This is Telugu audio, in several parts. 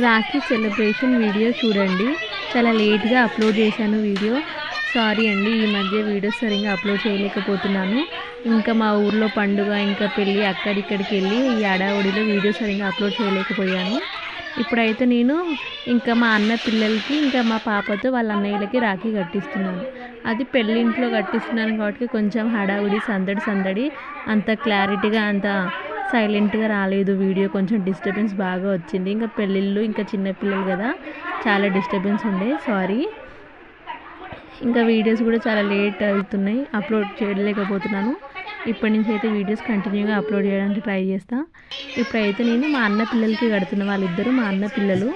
రాఖీ సెలబ్రేషన్ వీడియో చూడండి. చాలా లేట్గా అప్లోడ్ చేశాను వీడియో. సారీ అండి, ఈ మధ్య వీడియోస్ సరిగ్గా అప్లోడ్ చేయలేకపోతున్నాను. ఇంకా మా ఊర్లో పండుగ, ఇంకా పెళ్ళి, అక్కడిక్కడికి వెళ్ళి ఈ హడావుడిలో వీడియో సరిగ్గా అప్లోడ్ చేయలేకపోయాను. ఇప్పుడైతే నేను ఇంకా మా అన్న పిల్లలకి, ఇంకా మా పాపతో వాళ్ళ అన్నయ్యలకి రాఖీ కట్టిస్తున్నాను. అది పెళ్ళింట్లో కట్టిస్తున్నాను కాబట్టి కొంచెం హడావుడి, సందడి సందడి, అంత క్లారిటీగా, అంత సైలెంట్గా రాలేదు వీడియో. కొంచెం డిస్టర్బెన్స్ బాగా వచ్చింది. ఇంకా పెళ్ళిళ్ళు, ఇంకా చిన్నపిల్లలు కదా, చాలా డిస్టర్బెన్స్ ఉండే, సారీ. ఇంకా వీడియోస్ కూడా చాలా లేట్ అవుతున్నాయి, అప్లోడ్ చేయలేకపోతున్నాను. ఇప్పటి నుంచి అయితే వీడియోస్ కంటిన్యూగా అప్లోడ్ చేయడానికి ట్రై చేస్తాను. ఇప్పుడైతే నేను మా అన్న పిల్లలకి కడుతున్నా. వాళ్ళిద్దరూ మా అన్న పిల్లలు.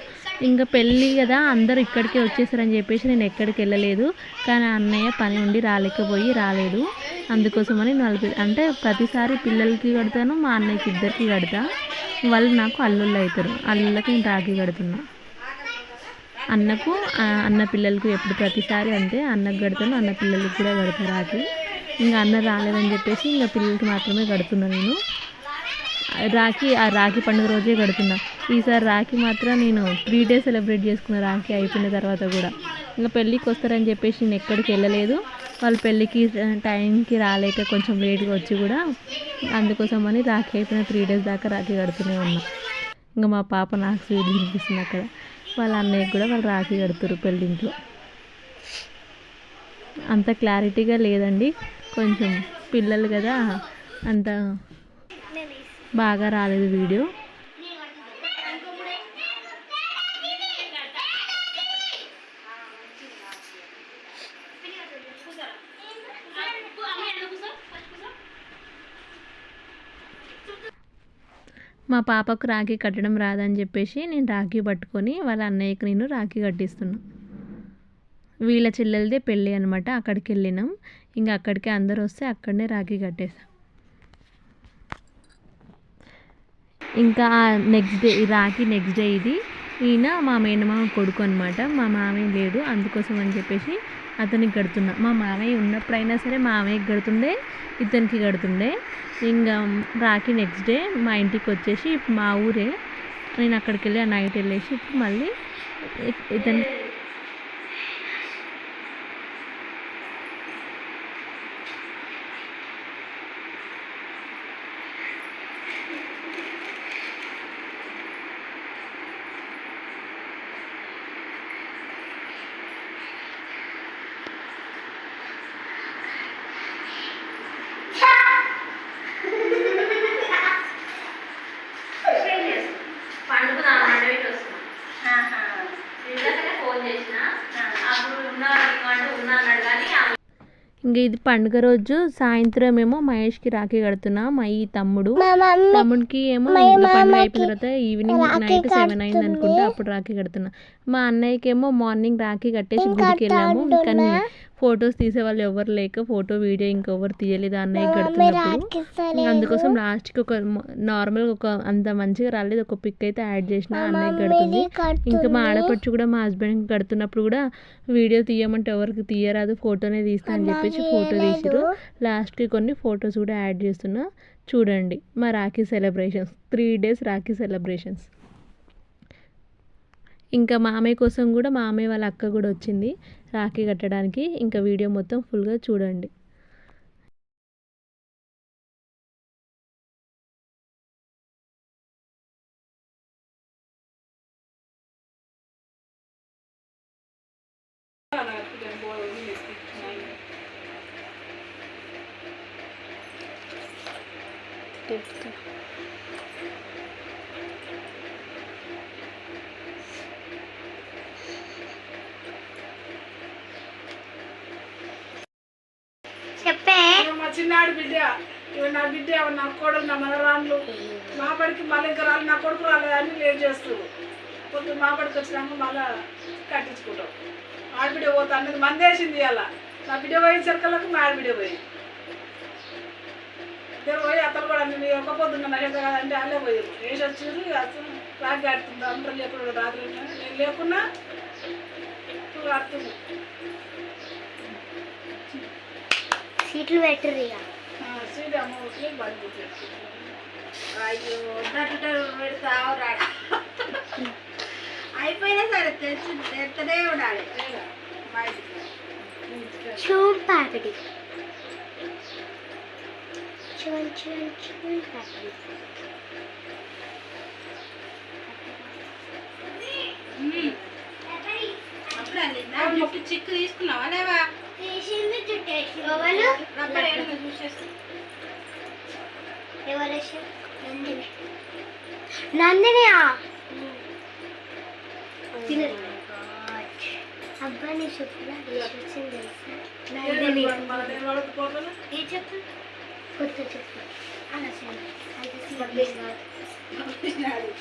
ఇంకా పెళ్ళి కదా, అందరూ ఇక్కడికే వచ్చేసారని చెప్పేసి నేను ఎక్కడికి వెళ్ళలేదు. కానీ అన్నయ్య పని ఉండి రాలేదు. అందుకోసమని అంటే ప్రతిసారి పిల్లలకి కడతాను, మా అన్నయ్యకి ఇద్దరికి కడతా. వాళ్ళు నాకు అల్లుళ్ళు అవుతారు. అల్లుళ్ళకి నేను రాఖీ కడుతున్నా. అన్నకు, అన్న పిల్లలకు ఎప్పుడు ప్రతిసారి అంతే, అన్నకు కడతాను, అన్న పిల్లలకి కూడా కడతాను రాఖీ. ఇంకా అన్న రాలేదని చెప్పేసి ఇంకా పిల్లలకి మాత్రమే కడుతున్నా నేను రాఖీ పండుగ రోజే కడుతున్నా. ఈసారి రాఖీ మాత్రం నేను 3 days సెలబ్రేట్ చేసుకున్నా, రాఖీ అయిపోయిన తర్వాత కూడా. ఇంకా పెళ్ళికి వస్తారని చెప్పేసి నేను ఎక్కడికి వెళ్ళలేదు. వాళ్ళు పెళ్ళికి టైంకి రాలేక కొంచెం లేట్గా వచ్చి కూడా, అందుకోసమని రాఖీ అయిపోయిన 3 days దాకా రాఖీ కడుతూనే ఉన్నా. ఇంకా మా పాప నాకు స్వీట్ తినిపిస్తుంది అక్కడ. వాళ్ళ అన్నయ్యకి కూడా వాళ్ళు రాఖీ కడుతురు పెళ్ళింట్లో. అంత క్లారిటీగా లేదండి, కొంచెం పిల్లలు కదా, అంత బాగా రాలేదు వీడియో. మా పాపకు రాఖీ కట్టడం రాదని చెప్పేసి నేను రాఖీ పట్టుకొని వాళ్ళ అన్నయ్యకి నేను రాఖీ కట్టిస్తున్నా. వీళ్ళ చెల్లెలదే పెళ్ళి అనమాట. అక్కడికి వెళ్ళినాం. ఇంకా అక్కడికే అందరు వస్తే అక్కడనే రాఖీ కట్టేసాం. ఇంకా next day, Rakhi next day ఇది. ఈయన మా మేనమామ కొడుకు అనమాట. మా మామయ్య లేడు, అందుకోసం అని చెప్పేసి అతనికి కడుతున్నా. మా మామయ్య ఉన్నప్పుడైనా సరే మామయ్యకి కడుతుండే, ఇతనికి కడుతుండే. ఇంకా రాఖీ నెక్స్ట్ డే మా ఇంటికి వచ్చేసి, మా ఊరే, నేను అక్కడికి వెళ్ళి ఆ నైట్ వెళ్ళేసి ఇప్పుడు మళ్ళీ ఇతను ఇంకా ఇది పండుగ రోజు సాయంత్రం ఏమో మహేష్కి రాఖీ కడుతున్నా. మా ఈ తమ్ముడికి ఏమో పండుగ అయిపోయిన తర్వాత ఈవినింగ్ నైట్ 7 అయింది అనుకుంటా, అప్పుడు రాఖీ కడుతున్నా. మా అన్నయ్యకి ఏమో మార్నింగ్ రాఖీ కట్టేసి గుడికి వెళ్ళాము. కానీ ఫొటోస్ తీసే వాళ్ళు ఎవరు లేక ఫోటో వీడియో ఇంకెవరు తీయలేదు అన్నయ్య కడుతున్నప్పుడు. అందుకోసం లాస్ట్కి ఒక నార్మల్గా ఒక అంత మంచిగా రాలేదు, ఒక పిక్ అయితే యాడ్ చేసిన అన్నయ్య కడుతుంది. ఇంకా మా ఆడపడుచు కూడా మా హస్బెండ్కి కడుతున్నప్పుడు కూడా వీడియో తీయమంటే ఎవరికి తీయరాదు, ఫోటోనే తీస్తా అని చెప్పేసి ఫోటో తీసిరు. లాస్ట్కి కొన్ని ఫొటోస్ కూడా యాడ్ చేస్తున్నా, చూడండి. మా Rakhi celebrations 3 days Rakhi celebrations. ఇంకా మామయ్య కోసం కూడా మామయ్య వాళ్ళ అక్క కూడా వచ్చింది రాఖీ కట్టడానికి. ఇంకా వీడియో మొత్తం ఫుల్గా చూడండి. మా చిన్నాడు బిడ్డ, నా బిడ్డ, నా కొడుకు, నా మనరాళ్ళు, మా బడికి మళ్ళీ ఇంకా రాలి, నా కొడుకు రాలేదని లేట్ చేస్తారు. కొంచెం మా బడికి వచ్చినాక మళ్ళీ కట్టించుకుంటాం. ఆడబిడ్డ పోతా అన్నది మంది వేసింది అలా. నా బిడ్డ పోయిన సరికలకు మా ఆడబిడ్డ పోయి ఇద్దరు పోయి అతను కూడా అన్ని ఒక పొద్దున్న నగేత కదంటే వాళ్ళే పోయారు. వేసి వచ్చేసి అసలు రాగి కడుతుంది. అందరూ లేకుండా రాత్రి నేను లేకున్నా కడుతుంది. సీట్లు పెట్టరు ఇక సీట్ అమ్మ బండి అయ్యో పెడతావు రాడా తెస్తూనే ఉండాలి మా ఇంటికి. చూన్ పాపిడి చూన్ చూన్ చూన్ పాపిడి అప్పుడు అందిందా జుట్టు చిక్కు తీసుకున్నావా లేవా ఎవరు రబ్బర్ ఏడు చూసేస్తా ఎవరు నందిని నందినియా అబ్బా నీ చెప్పులా వచ్చింది తెలుసా నందిని నేను వాడికి పోతాను. ఏ చెప్పు కొత్త చెప్పు అలా సరే అంత సీరియస్ కాదు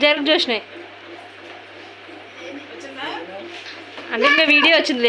జరుగు చూసినాయి వచ్చిందా? అంటే ఇంకా వీడియో వచ్చింది